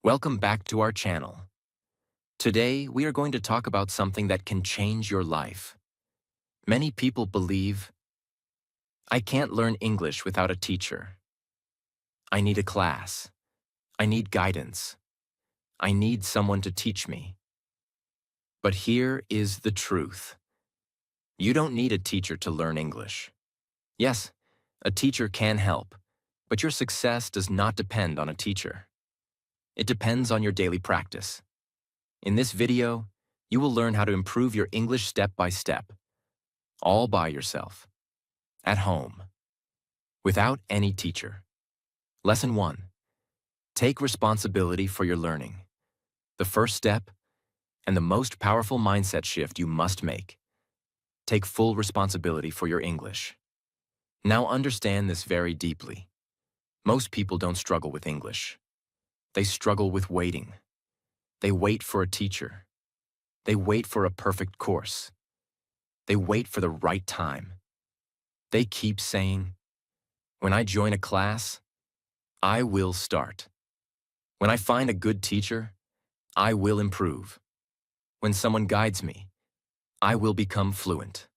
Welcome back to our channel. Today, we are going to talk about something that can change your life. Many people believe, I can't learn English without a teacher. I need a class. I need guidance. I need someone to teach me. But here is the truth. You don't need a teacher to learn English. Yes, a teacher can help, but your success does not depend on a teacher. It depends on your daily practice. In this video, you will learn how to improve your English step by step, all by yourself, at home, without any teacher. Lesson 1. Take responsibility for your learning. The first step, and the most powerful mindset shift you must make. Take full responsibility for your English. Now understand this very deeply. Most people don't struggle with English. They struggle with waiting. They wait for a teacher. They wait for a perfect course. They wait for the right time. They keep saying, when I join a class, I will start. When I find a good teacher, I will improve. When someone guides me, I will become fluent.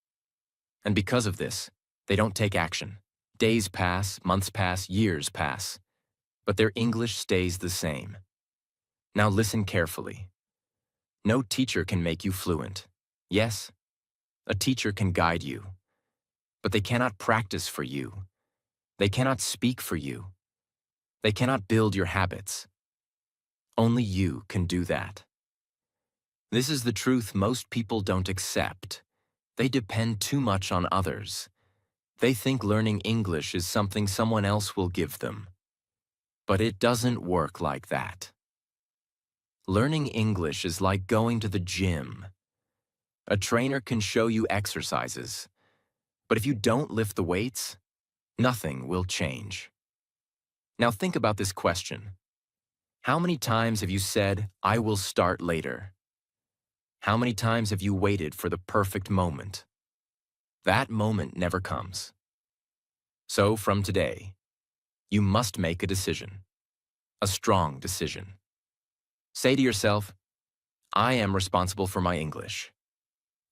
And because of this, they don't take action. Days pass, months pass, years pass, but their English stays the same. Now listen carefully. No teacher can make you fluent. Yes, a teacher can guide you, but they cannot practice for you. They cannot speak for you. They cannot build your habits. Only you can do that. This is the truth most people don't accept. They depend too much on others. They think learning English is something someone else will give them. But it doesn't work like that. Learning English is like going to the gym. A trainer can show you exercises, but if you don't lift the weights, nothing will change. Now think about this question. How many times have you said, I will start later? How many times have you waited for the perfect moment? That moment never comes. So from today, you must make a decision, a strong decision. Say to yourself, I am responsible for my English.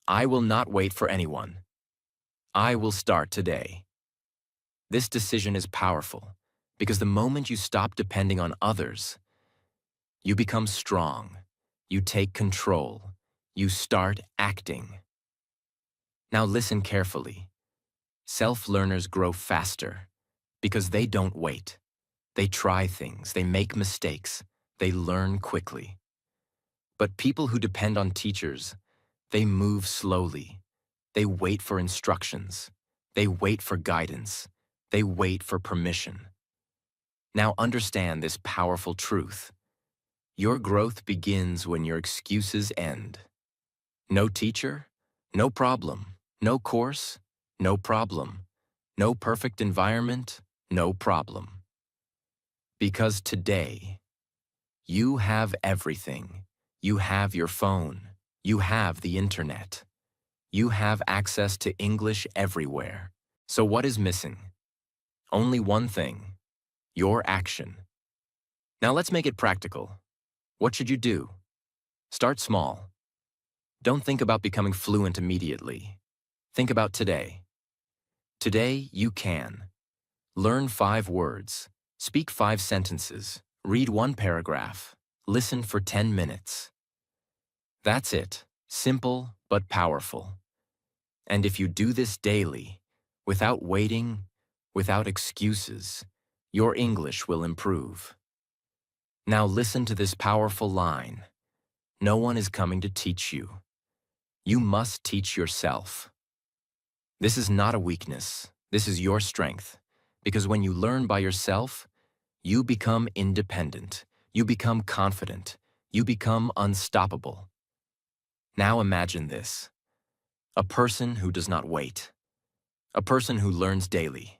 I will not wait for anyone. I will start today. This decision is powerful because the moment you stop depending on others, you become strong, you take control, you start acting. Now listen carefully. Self-learners grow faster because they don't wait. They try things, they make mistakes, they learn quickly. But people who depend on teachers, they move slowly. They wait for instructions. They wait for guidance. They wait for permission. Now understand this powerful truth. Your growth begins when your excuses end. No teacher? No problem. No course? No problem. No perfect environment? No problem. Because today, you have everything. You have your phone. You have the internet. You have access to English everywhere. So what is missing? Only one thing: your action. Now let's make it practical. What should you do? Start small. Don't think about becoming fluent immediately. Think about today. Today, you can. Learn 5 words. Speak 5 sentences. Read 1 paragraph. Listen for 10 minutes. That's it. Simple but powerful. And if you do this daily, without waiting, without excuses, your English will improve. Now listen to this powerful line. No one is coming to teach you. You must teach yourself. This is not a weakness. This is your strength. Because when you learn by yourself, you become independent. You become confident. You become unstoppable. Now imagine this. A person who does not wait. A person who learns daily.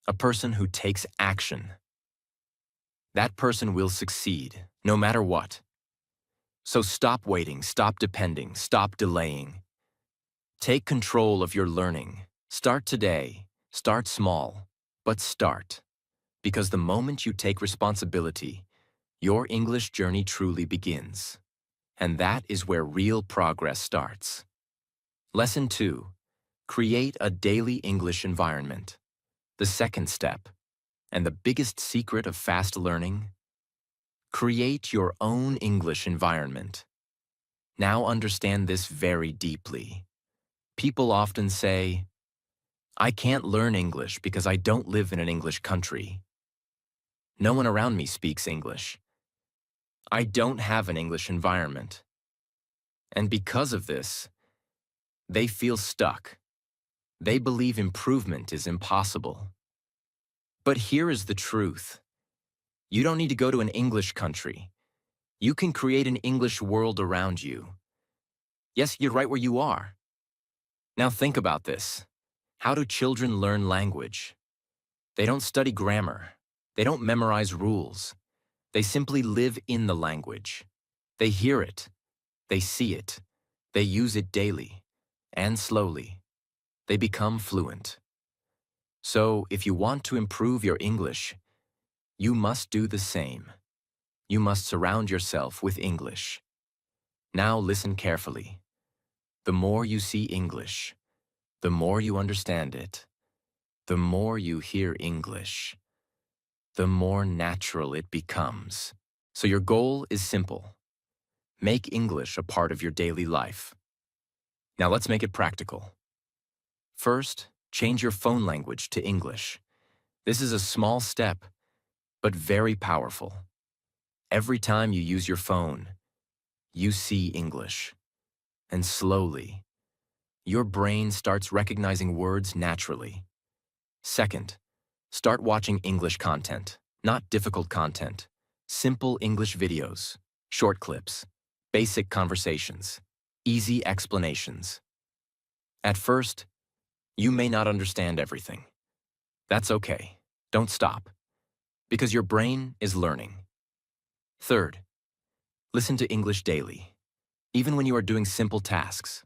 A person who takes action. That person will succeed, no matter what. So stop waiting, stop depending, stop delaying. Take control of your learning. Start today. Start small, but start. Because the moment you take responsibility, Your English journey truly begins. And that is where real progress starts. Lesson 2. Create a daily English environment. The second step, and the biggest secret of fast learning, create your own English environment. Now understand this very deeply. People often say, I can't learn English because I don't live in an English country. No one around me speaks English. I don't have an English environment. And because of this, they feel stuck. They believe improvement is impossible. But here is the truth. You don't need to go to an English country. You can create an English world around you. Yes, you're right where you are. Now think about this. How do children learn language? They don't study grammar. They don't memorize rules. They simply live in the language. They hear it. They see it. They use it daily. And slowly, they become fluent. So, if you want to improve your English, you must do the same. You must surround yourself with English. Now listen carefully. The more you see English, the more you understand it, the more you hear English, the more natural it becomes. So your goal is simple. Make English a part of your daily life. Now let's make it practical. First, change your phone language to English. This is a small step, but very powerful. Every time you use your phone, you see English. And slowly, your brain starts recognizing words naturally. Second, start watching English content, not difficult content. Simple English videos, short clips, basic conversations, easy explanations. At first, you may not understand everything. That's okay. Don't stop, because your brain is learning. Third, listen to English daily, even when you are doing simple tasks.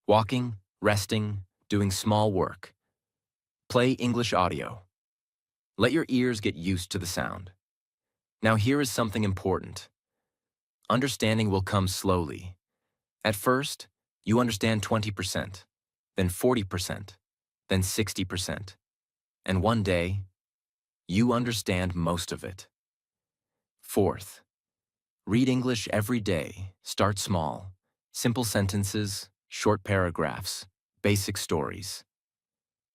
Walking, resting, doing small work. Play English audio. Let your ears get used to the sound. Now here is something important. Understanding will come slowly. At first, you understand 20%, then 40%, then 60%. And one day, you understand most of it. Fourth, read English every day. Start small. Simple sentences, short paragraphs, basic stories.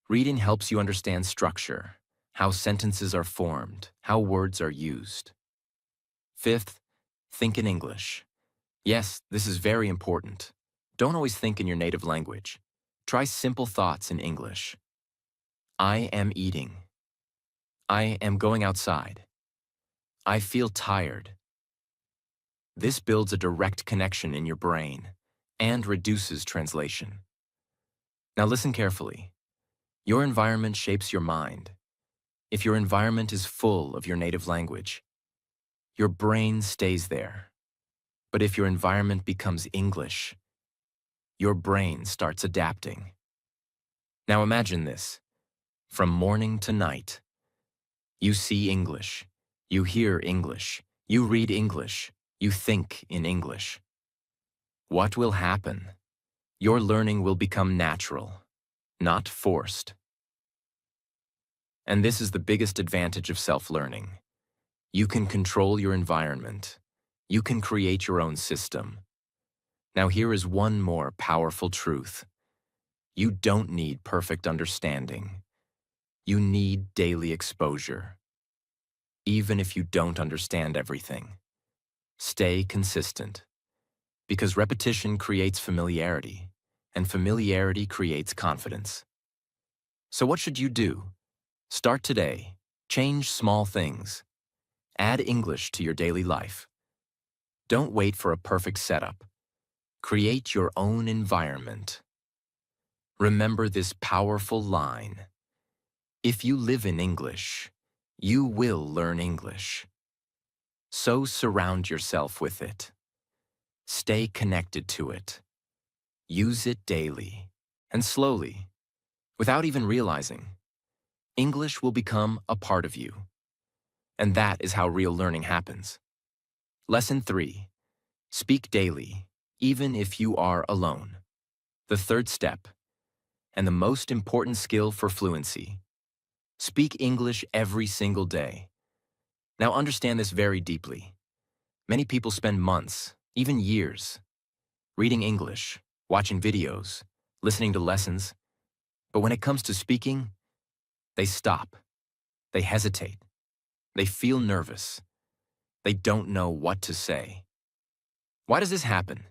Reading helps you understand structure, how sentences are formed, how words are used. Fifth, think in English. Yes, this is very important. Don't always think in your native language. Try simple thoughts in English. I am eating. I am going outside. I feel tired. This builds a direct connection in your brain and reduces translation. Now listen carefully. Your environment shapes your mind. If your environment is full of your native language, your brain stays there. But if your environment becomes English, your brain starts adapting. Now imagine this. From morning to night, you see English, you hear English, you read English, you think in English. What will happen? Your learning will become natural, not forced. And this is the biggest advantage of self-learning. You can control your environment. You can create your own system. Now here is one more powerful truth. You don't need perfect understanding. You need daily exposure. Even if you don't understand everything, stay consistent. Because repetition creates familiarity, and familiarity creates confidence. So what should you do? Start today. Change small things. Add English to your daily life. Don't wait for a perfect setup. Create your own environment. Remember this powerful line. If you live in English, you will learn English. So surround yourself with it. Stay connected to it. Use it daily and slowly, without even realizing. English will become a part of you. And that is how real learning happens. Lesson 3. Speak daily, even if you are alone. The third step, and the most important skill for fluency. Speak English every single day. Now understand this very deeply. Many people spend months, even years, reading English, watching videos, listening to lessons, but when it comes to speaking, they stop, they hesitate, they feel nervous, they don't know what to say. Why does this happen?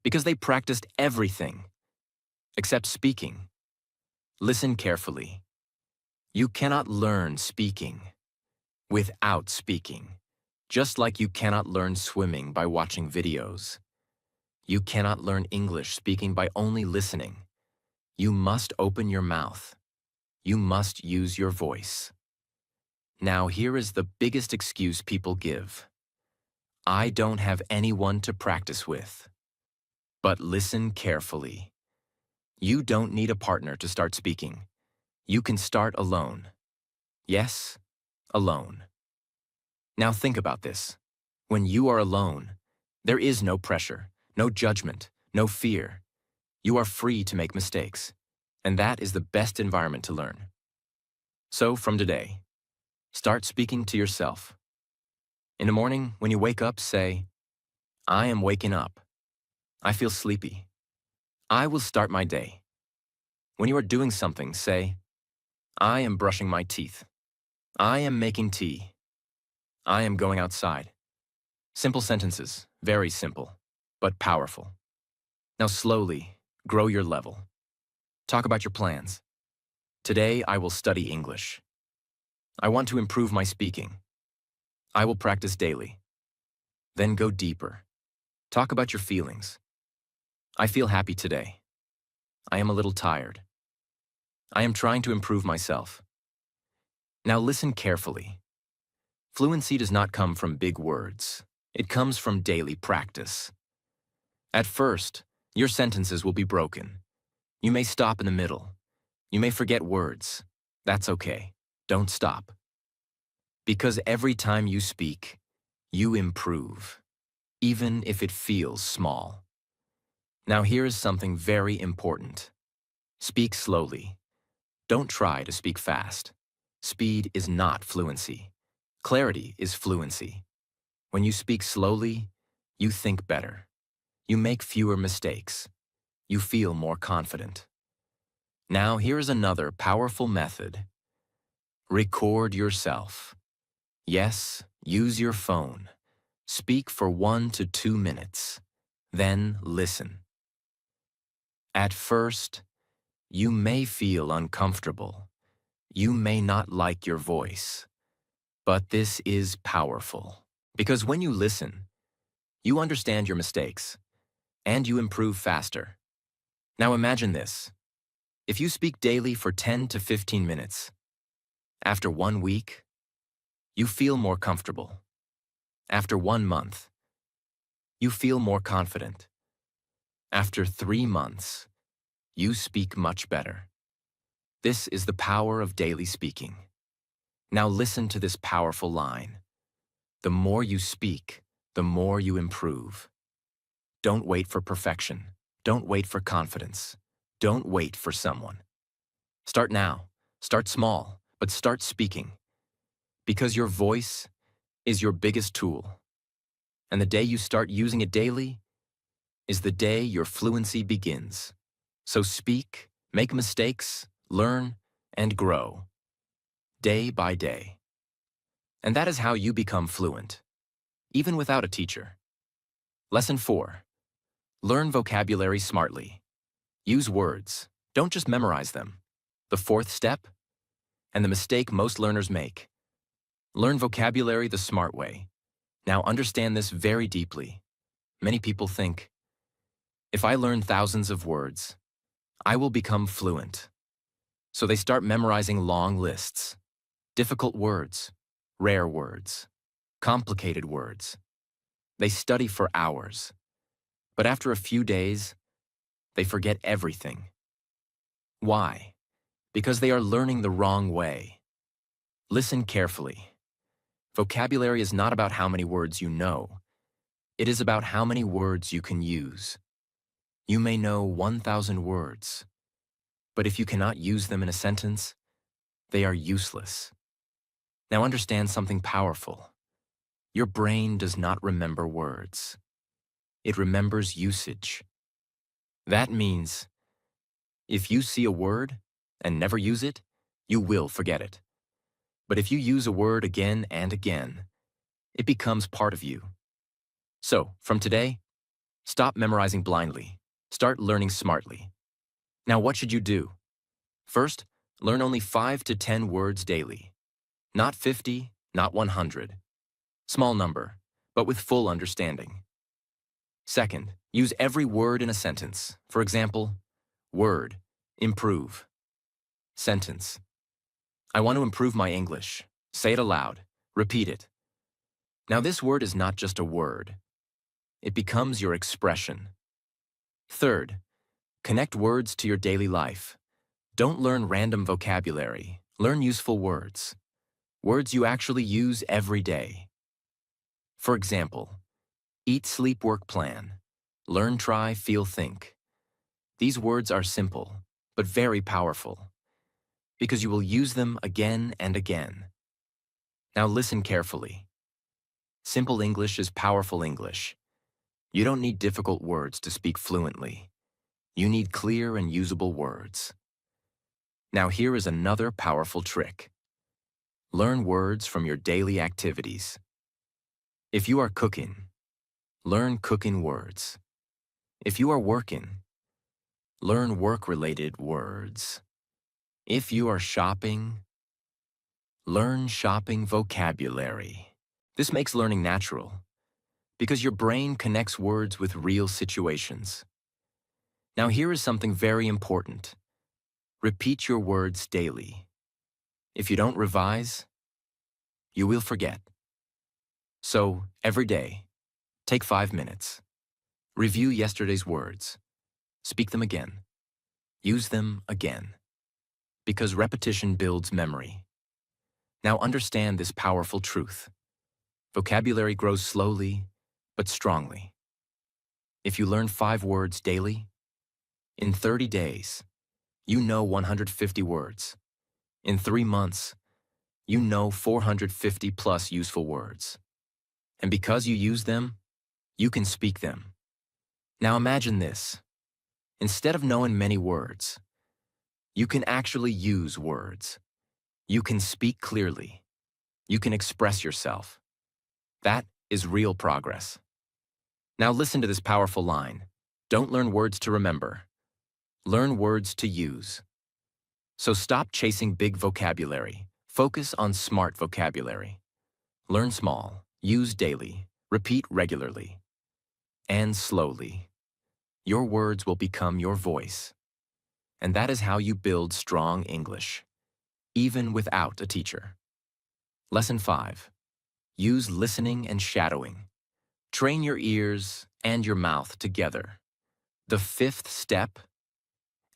Because they practiced everything except speaking. Listen carefully. You cannot learn speaking without speaking, just like you cannot learn swimming by watching videos. You cannot learn English speaking by only listening. You must open your mouth. You must use your voice. Now here is the biggest excuse people give. I don't have anyone to practice with. But listen carefully. You don't need a partner to start speaking. You can start alone. Yes, alone. Now think about this. When you are alone, there is no pressure, no judgment, no fear. You are free to make mistakes, and that is the best environment to learn. So from today, start speaking to yourself. In the morning, when you wake up, say, I am waking up. I feel sleepy. I will start my day. When you are doing something, say, I am brushing my teeth. I am making tea. I am going outside. Simple sentences, very simple, but powerful. Now slowly, grow your level. Talk about your plans. Today, I will study English. I want to improve my speaking. I will practice daily. Then go deeper. Talk about your feelings. I feel happy today. I am a little tired. I am trying to improve myself. Now listen carefully. Fluency does not come from big words. It comes from daily practice. At first, your sentences will be broken. You may stop in the middle. You may forget words. That's okay. Don't stop. Because every time you speak, you improve, even if it feels small. Now here is something very important. Speak slowly. Don't try to speak fast. Speed is not fluency. Clarity is fluency. When you speak slowly, you think better. You make fewer mistakes. You feel more confident. Now here is another powerful method. Record yourself. Yes, use your phone. Speak for 1 to 2 minutes. Then listen. At first, you may feel uncomfortable. You may not like your voice. But this is powerful. Because when you listen, you understand your mistakes, and you improve faster. Now imagine this. If you speak daily for 10 to 15 minutes, after 1 week, you feel more comfortable. After 1 month, you feel more confident. After 3 months, you speak much better. This is the power of daily speaking. Now listen to this powerful line. The more you speak, the more you improve. Don't wait for perfection. Don't wait for confidence. Don't wait for someone. Start now. Start small, but start speaking. Because your voice is your biggest tool. And the day you start using it daily is the day your fluency begins. So speak, make mistakes, learn, and grow, day by day. And that is how you become fluent, even without a teacher. Lesson 4. Learn vocabulary smartly. Use words. Don't just memorize them. The fourth step, and the mistake most learners make. Learn vocabulary the smart way. Now understand this very deeply. Many people think, if I learn thousands of words, I will become fluent. So they start memorizing long lists, difficult words, rare words, complicated words. They study for hours. But after a few days, they forget everything. Why? Because they are learning the wrong way. Listen carefully. Vocabulary is not about how many words you know. It is about how many words you can use. You may know 1,000 words, but if you cannot use them in a sentence, they are useless. Now understand something powerful. Your brain does not remember words. It remembers usage. That means if you see a word and never use it, you will forget it. But if you use a word again and again, it becomes part of you. So, from today, stop memorizing blindly. Start learning smartly. Now, what should you do? First, learn only 5 to 10 words daily. Not 50, not 100. Small number, but with full understanding. Second, use every word in a sentence. For example, word, improve. Sentence, I want to improve my English. Say it aloud. Repeat it. Now this word is not just a word. It becomes your expression. Third, connect words to your daily life. Don't learn random vocabulary. Learn useful words. Words you actually use every day. For example, eat, sleep, work, plan. Learn, try, feel, think. These words are simple, but very powerful, because you will use them again and again. Now listen carefully. Simple English is powerful English. You don't need difficult words to speak fluently. You need clear and usable words. Now here is another powerful trick. Learn words from your daily activities. If you are cooking, learn cooking words. If you are working, learn work-related words. If you are shopping, learn shopping vocabulary. This makes learning natural, because your brain connects words with real situations. Now here is something very important. Repeat your words daily. If you don't revise, you will forget. So, every day, take 5 minutes. Review yesterday's words. Speak them again. Use them again. Because repetition builds memory. Now understand this powerful truth. Vocabulary grows slowly, but strongly. If you learn 5 words daily, in 30 days, you know 150 words. In 3 months, you know 450 plus useful words. And because you use them, you can speak them. Now imagine this. Instead of knowing many words, you can actually use words. You can speak clearly. You can express yourself. That is real progress. Now listen to this powerful line. Don't learn words to remember. Learn words to use. So stop chasing big vocabulary. Focus on smart vocabulary. Learn small, use daily, repeat regularly, and slowly. Your words will become your voice. And that is how you build strong English, even without a teacher. Lesson 5. Use listening and shadowing. Train your ears and your mouth together. The 5th step,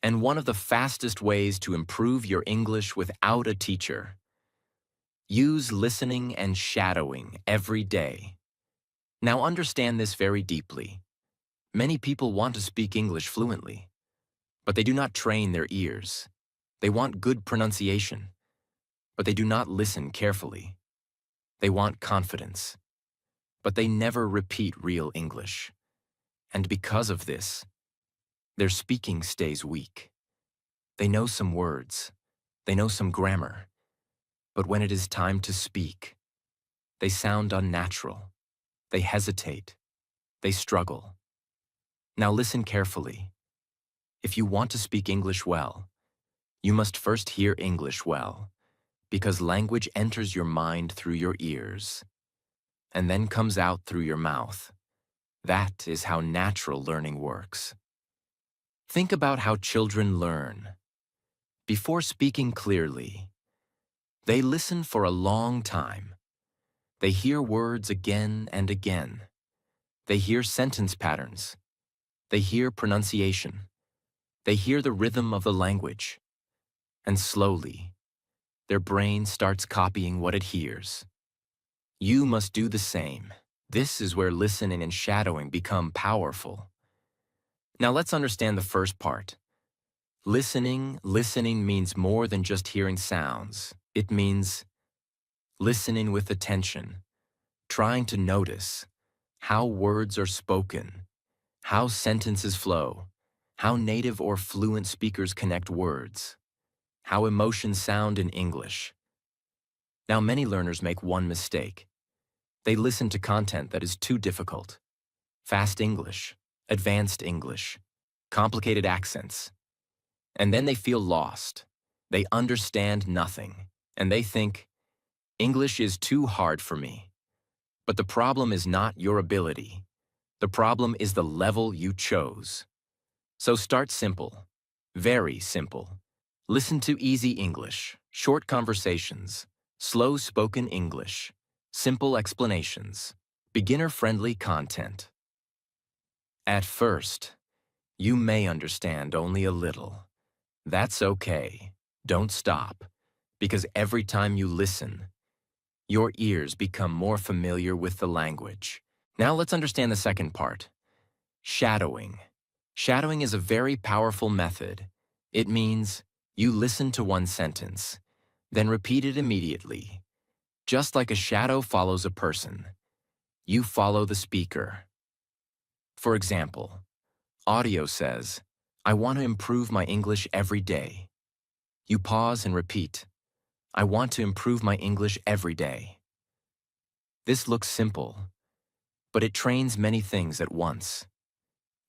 and one of the fastest ways to improve your English without a teacher. Use listening and shadowing every day. Now understand this very deeply. Many people want to speak English fluently, but they do not train their ears. They want good pronunciation, but they do not listen carefully. They want confidence, but they never repeat real English. And because of this, their speaking stays weak. They know some words, they know some grammar, but when it is time to speak, they sound unnatural. They hesitate. They struggle. Now listen carefully. If you want to speak English well, you must first hear English well, because language enters your mind through your ears and then comes out through your mouth. That is how natural learning works. Think about how children learn. Before speaking clearly, they listen for a long time. They hear words again and again. They hear sentence patterns. They hear pronunciation. They hear the rhythm of the language. And slowly, their brain starts copying what it hears. You must do the same. This is where listening and shadowing become powerful. Now let's understand the first part. Listening means more than just hearing sounds. It means listening with attention, trying to notice how words are spoken, how sentences flow, how native or fluent speakers connect words, how emotions sound in English. Now many learners make one mistake. They listen to content that is too difficult. Fast English, advanced English, complicated accents. And then they feel lost. They understand nothing. And they think, English is too hard for me. But the problem is not your ability. The problem is the level you chose. So start simple. Very simple. Listen to easy English, short conversations, slow spoken English, simple explanations, beginner-friendly content. At first, you may understand only a little. That's okay. Don't stop, because every time you listen, your ears become more familiar with the language. Now let's understand the second part. Shadowing. Shadowing is a very powerful method. It means you listen to one sentence, then repeat it immediately. Just like a shadow follows a person, you follow the speaker. For example, audio says, I want to improve my English every day. You pause and repeat, I want to improve my English every day. This looks simple, but it trains many things at once.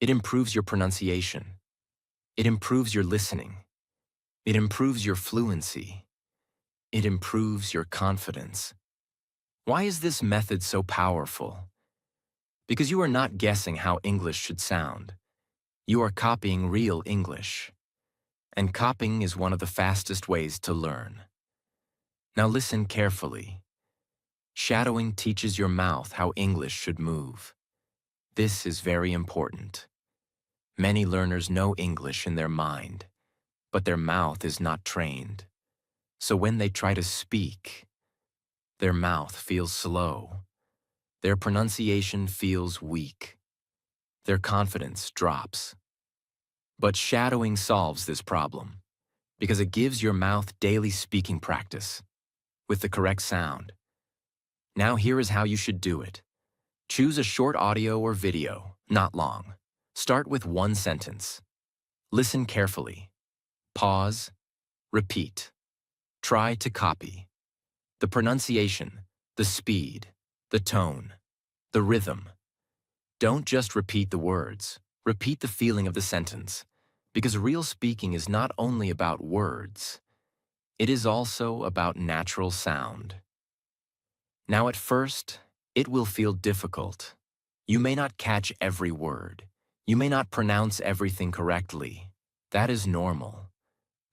It improves your pronunciation. It improves your listening. It improves your fluency. It improves your confidence. Why is this method so powerful? Because you are not guessing how English should sound. You are copying real English. And copying is one of the fastest ways to learn. Now listen carefully. Shadowing teaches your mouth how English should move. This is very important. Many learners know English in their mind, but their mouth is not trained. So when they try to speak, their mouth feels slow. Their pronunciation feels weak. Their confidence drops. But shadowing solves this problem because it gives your mouth daily speaking practice with the correct sound. Now here is how you should do it. Choose a short audio or video, not long. Start with one sentence. Listen carefully. Pause. Repeat. Try to copy. The pronunciation, the speed, the tone, the rhythm. Don't just repeat the words. Repeat the feeling of the sentence. Because real speaking is not only about words, it is also about natural sound. Now at first, it will feel difficult. You may not catch every word. You may not pronounce everything correctly. That is normal.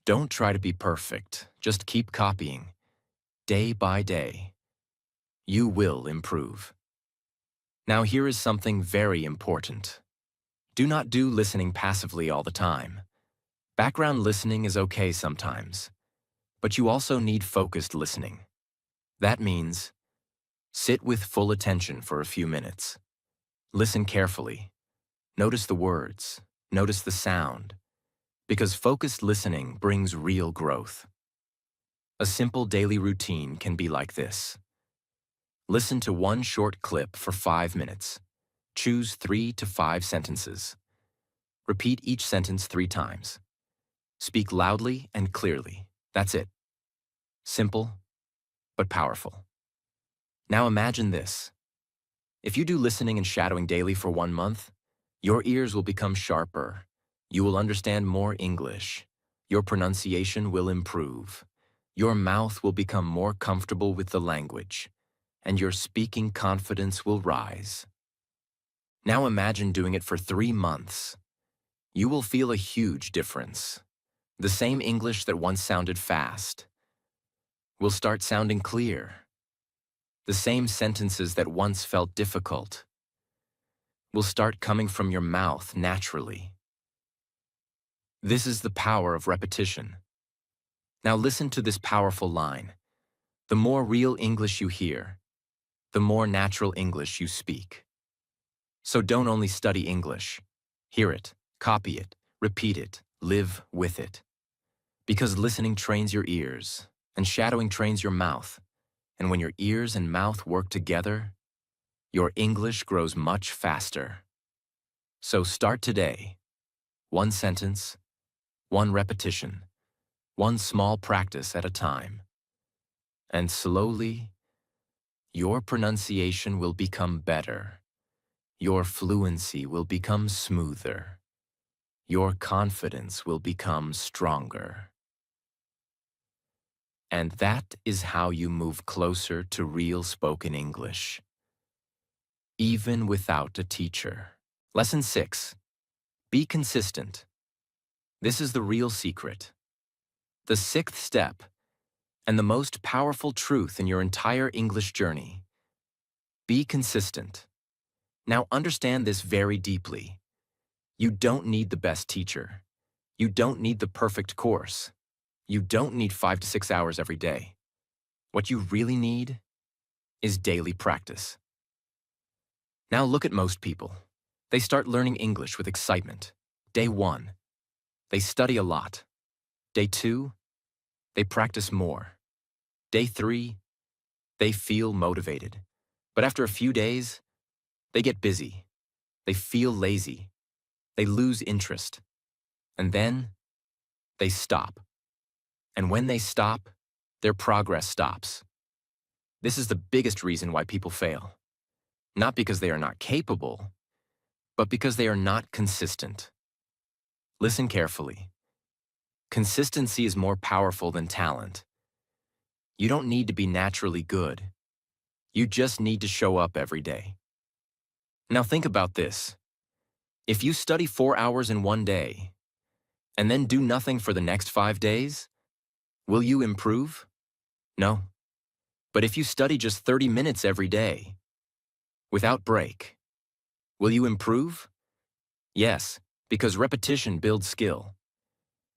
Don't try to be perfect. Just keep copying. Day by day. You will improve. Now here is something very important. Do not do listening passively all the time. Background listening is okay sometimes, but you also need focused listening. That means sit with full attention for a few minutes. Listen carefully. Notice the words. Notice the sound. Because focused listening brings real growth. A simple daily routine can be like this. Listen to one short clip for 5 minutes. Choose 3 to 5 sentences. Repeat each sentence 3 times. Speak loudly and clearly. That's it. Simple, but powerful. Now imagine this. If you do listening and shadowing daily for 1 month, your ears will become sharper. You will understand more English. Your pronunciation will improve. Your mouth will become more comfortable with the language, and your speaking confidence will rise. Now imagine doing it for 3 months. You will feel a huge difference. The same English that once sounded fast will start sounding clear. The same sentences that once felt difficult will start coming from your mouth naturally. This is the power of repetition. Now listen to this powerful line. The more real English you hear, the more natural English you speak. So don't only study English. Hear it, copy it, repeat it, live with it. Because listening trains your ears, and shadowing trains your mouth. And when your ears and mouth work together, your English grows much faster. So start today. One sentence, one repetition, one small practice at a time. And slowly, your pronunciation will become better. Your fluency will become smoother. Your confidence will become stronger. And that is how you move closer to real spoken English, even without a teacher. Lesson 6. Be consistent. This is the real secret. The sixth step, and the most powerful truth in your entire English journey. Be consistent. Now understand this very deeply. You don't need the best teacher. You don't need the perfect course. You don't need 5 to 6 hours every day. What you really need is daily practice. Now look at most people. They start learning English with excitement. Day 1, they study a lot. Day 2, they practice more. Day 3, they feel motivated. But after a few days, they get busy. They feel lazy. They lose interest. And then they stop. And when they stop, their progress stops. This is the biggest reason why people fail. Not because they are not capable, but because they are not consistent. Listen carefully. Consistency is more powerful than talent. You don't need to be naturally good. You just need to show up every day. Now think about this. If you study 4 hours in one day, and then do nothing for the next 5 days, will you improve? No. But if you study just 30 minutes every day, without break, will you improve? Yes, because repetition builds skill.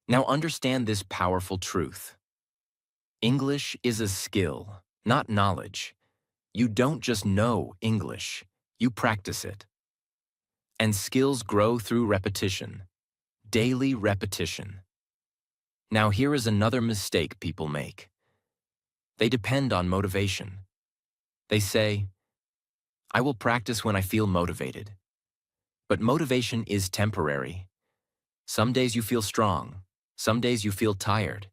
Now understand this powerful truth. English is a skill, not knowledge. You don't just know English, you practice it. And skills grow through repetition, daily repetition. Now here is another mistake people make. They depend on motivation. They say, I will practice when I feel motivated. But motivation is temporary. Some days you feel strong, some days you feel tired.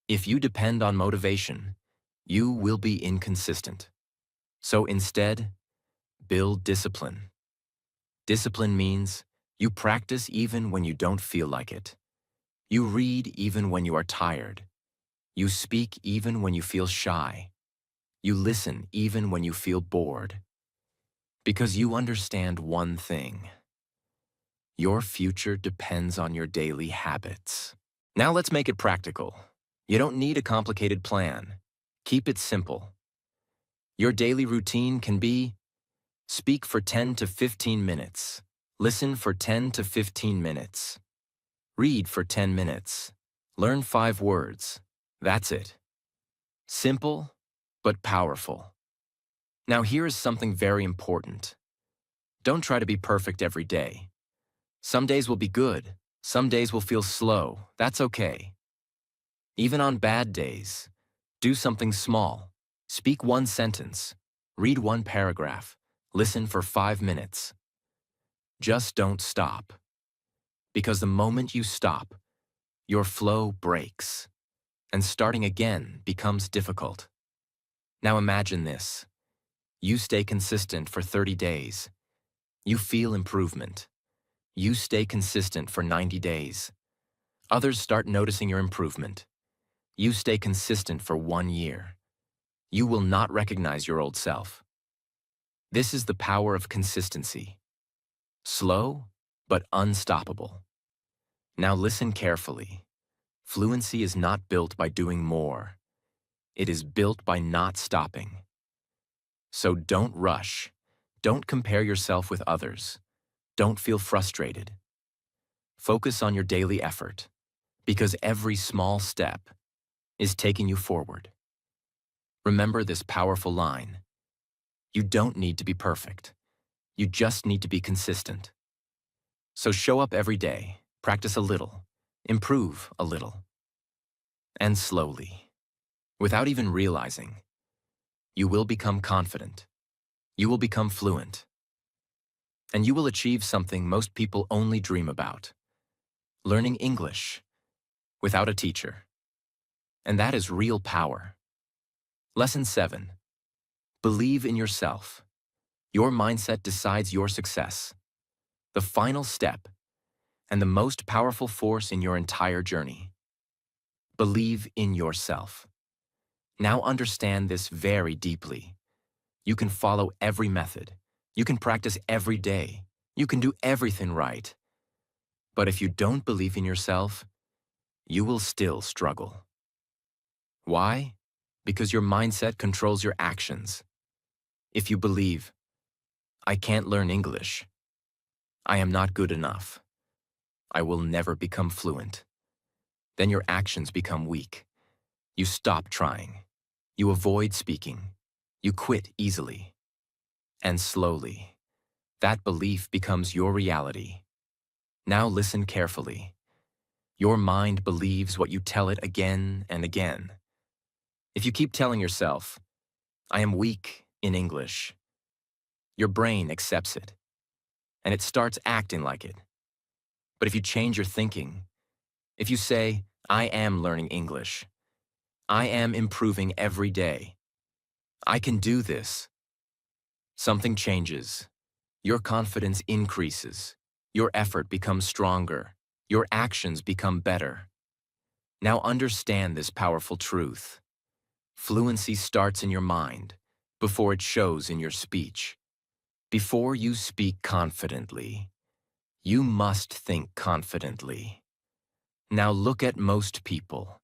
If you depend on motivation, you will be inconsistent. So instead, build discipline. Discipline means you practice even when you don't feel like it. You read even when you are tired. You speak even when you feel shy. You listen even when you feel bored. Because you understand one thing. Your future depends on your daily habits. Now let's make it practical. You don't need a complicated plan. Keep it simple. Your daily routine can be: speak for 10 to 15 minutes. Listen for 10 to 15 minutes. Read for 10 minutes. Learn 5 words. That's it. Simple, but powerful. Now here is something very important. Don't try to be perfect every day. Some days will be good. Some days will feel slow. That's okay. Even on bad days, do something small. Speak 1 sentence. Read 1 paragraph. Listen for 5 minutes. Just don't stop. Because the moment you stop, your flow breaks, and starting again becomes difficult. Now imagine this. You stay consistent for 30 days. You feel improvement. You stay consistent for 90 days. Others start noticing your improvement. You stay consistent for 1 year. You will not recognize your old self. This is the power of consistency. Slow, but unstoppable. Now listen carefully. Fluency is not built by doing more. It is built by not stopping. So don't rush. Don't compare yourself with others. Don't feel frustrated. Focus on your daily effort, because every small step is taking you forward. Remember this powerful line. You don't need to be perfect. You just need to be consistent. So show up every day, practice a little, improve a little, and slowly, without even realizing, you will become confident. You will become fluent. And you will achieve something most people only dream about: learning English without a teacher. And that is real power. Lesson 7. Believe in yourself. Your mindset decides your success. The final step, and the most powerful force in your entire journey. Believe in yourself. Now understand this very deeply. You can follow every method. You can practice every day. You can do everything right. But if you don't believe in yourself, you will still struggle. Why? Because your mindset controls your actions. If you believe, I can't learn English, I am not good enough, I will never become fluent, then your actions become weak. You stop trying. You avoid speaking. You quit easily. And slowly, that belief becomes your reality. Now listen carefully. Your mind believes what you tell it again and again. If you keep telling yourself, I am weak in English, your brain accepts it, and it starts acting like it. But if you change your thinking, if you say, I am learning English, I am improving every day, I can do this, something changes. Your confidence increases. Your effort becomes stronger. Your actions become better. Now understand this powerful truth. Fluency starts in your mind before it shows in your speech. Before you speak confidently, you must think confidently. Now look at most people.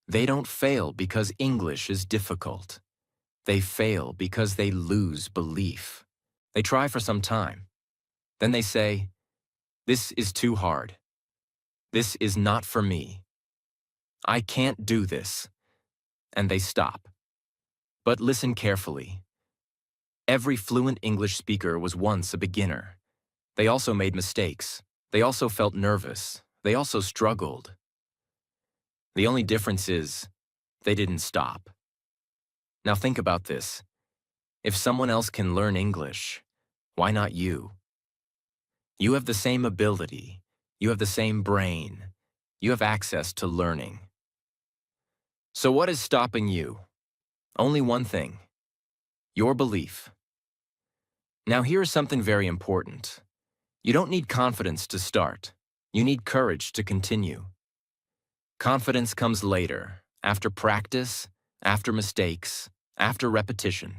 They don't fail because English is difficult. They fail because they lose belief. They try for some time. Then they say, this is too hard. This is not for me. I can't do this. And they stop. But listen carefully. Every fluent English speaker was once a beginner. They also made mistakes. They also felt nervous. They also struggled. The only difference is, they didn't stop. Now think about this. If someone else can learn English, why not you? You have the same ability. You have the same brain. You have access to learning. So what is stopping you? Only one thing: your belief. Now here is something very important. You don't need confidence to start. You need courage to continue. Confidence comes later, after practice, after mistakes, after repetition.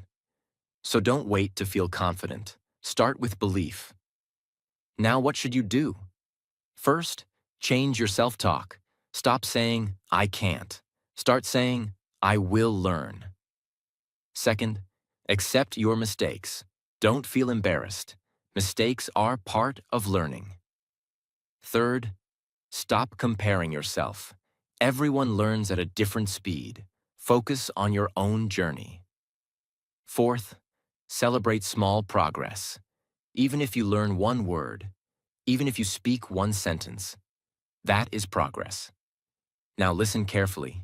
So don't wait to feel confident. Start with belief. Now what should you do? First, change your self-talk. Stop saying, I can't. Start saying, I will learn. Second, accept your mistakes. Don't feel embarrassed. Mistakes are part of learning. Third, stop comparing yourself. Everyone learns at a different speed. Focus on your own journey. Fourth, celebrate small progress. Even if you learn one word, even if you speak one sentence, that is progress. Now listen carefully.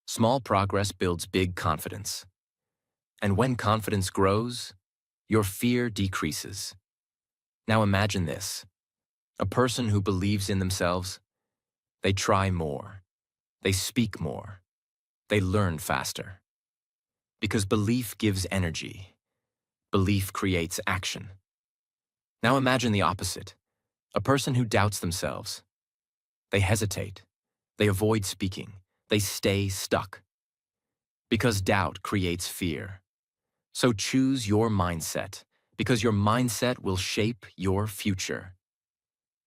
Small progress builds big confidence. And when confidence grows, your fear decreases. Now imagine this. A person who believes in themselves, they try more, they speak more, they learn faster. Because belief gives energy. Belief creates action. Now imagine the opposite. A person who doubts themselves. They hesitate. They avoid speaking. They stay stuck. Because doubt creates fear. So choose your mindset, because your mindset will shape your future.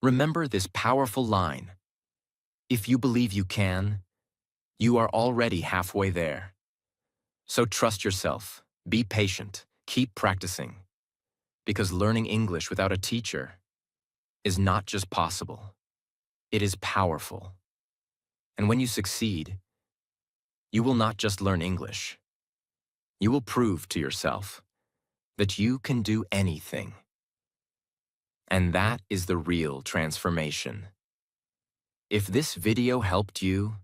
Remember this powerful line. If you believe you can, you are already halfway there. So trust yourself, be patient, keep practicing. Because learning English without a teacher is not just possible, it is powerful. And when you succeed, you will not just learn English. You will prove to yourself that you can do anything. And that is the real transformation. If this video helped you,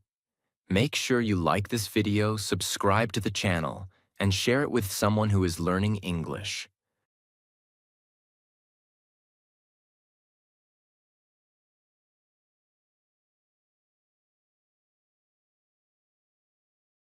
make sure you like this video, subscribe to the channel, and share it with someone who is learning English.